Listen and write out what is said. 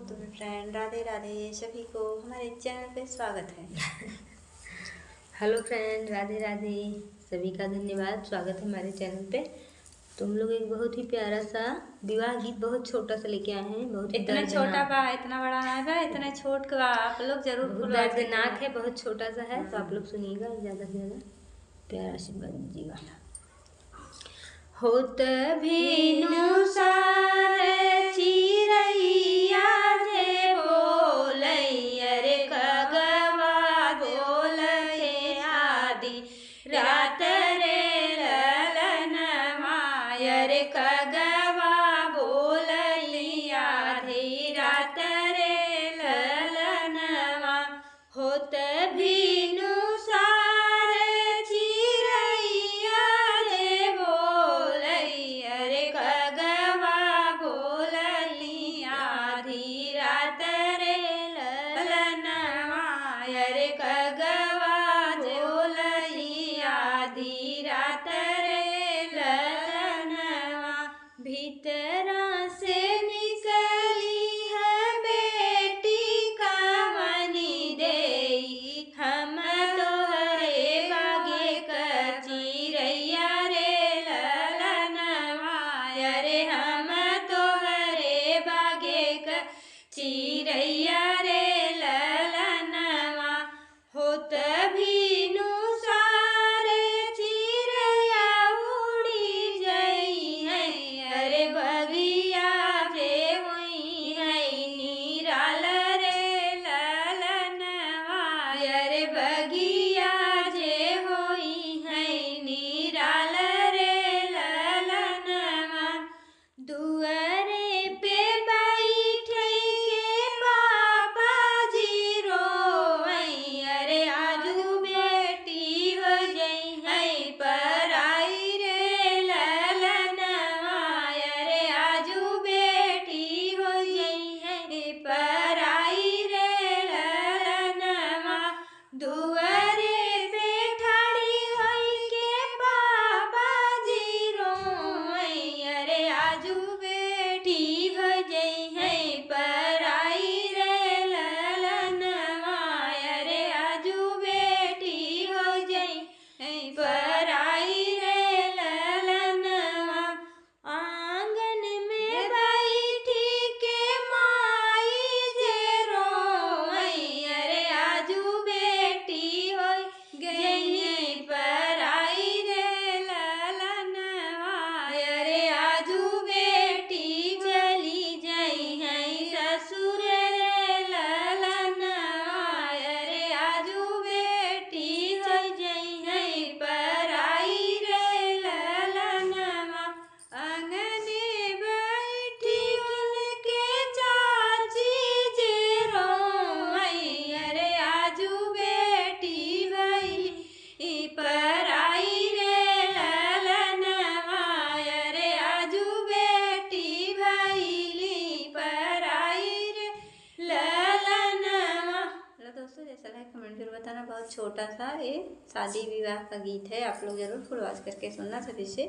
तो फ्रेंड राधे राधे, सभी को हमारे चैनल पे स्वागत है। हेलो फ्रेंड, राधे राधे, सभी का धन्यवाद। स्वागत है हमारे चैनल पे। तो हम लोग एक बहुत ही प्यारा सा विवाह गीत बहुत छोटा सा लेके आए हैं। बहुत इतना छोटा बा, इतना बड़ा ना बा, इतना छोट का बा। आप लोग जरूर बहुत दर्दनाक है, बहुत छोटा सा है। तो आप लोग सुनिएगा, ज़्यादा से ज़्यादा प्यारा आशीर्वाद दीजिएगा। होत भेनु सार चिरैया जे बोलैया रे खगवा बोलथे आदि रात रे ललनवा रे खगवा बोलैया आधी रात रे ललनवा होत भेनु सार चिरैया रे बोलैया रे खगवा बोलैया आधी रात रे ललनवा रे खगवा बोलैया आधी रात रे ललनवा भीतरा से निकली है बेटी कवनी देई हम तोहरे बागे क चिरैया रे ललनवा रे हम तोहरे बागे क चिरैया रे ललनवा होत भीनु सार चिरैया उड़ी जई है अरे बगिया जे हुई है निराल रे ललनवा अरे बगिया जे होई है निराल रे ललनवा दुआरे पे बैठे के पापा जी रोवई अरे आजू बेटी हो जई है पराई रे ललनवा अरे आजू बेटी हो जई है पराई रे ललनवा दुआरे पे ठाड़ी होई के पापा जी रोवई अरे आजू बेटी हो जई है पराई रे ललनवा अरे आजू बेटी हो जई है पराई रे ललनवा आंगन में बैठी के माई जे रोवई अरे आजू बेटी हो गई है पराई रे ललनवा अरे आजू बेटी चली जई है ससुर रे ललनवा अरे आजू बेटी हो जई है पराई रे ललनवा अंगने बैठी के चाची जे रोवई अरे आजू बेटी भई पराई रे ललनवा अरे आजू बेटी भईली पराई रे ललनवा। हेलो दोस्तों, जैसा है कमेंट जरूर बताना। बहुत छोटा सा ये शादी विवाह का गीत है, आप लोग जरूर फुल आवाज करके सुनना सभी से।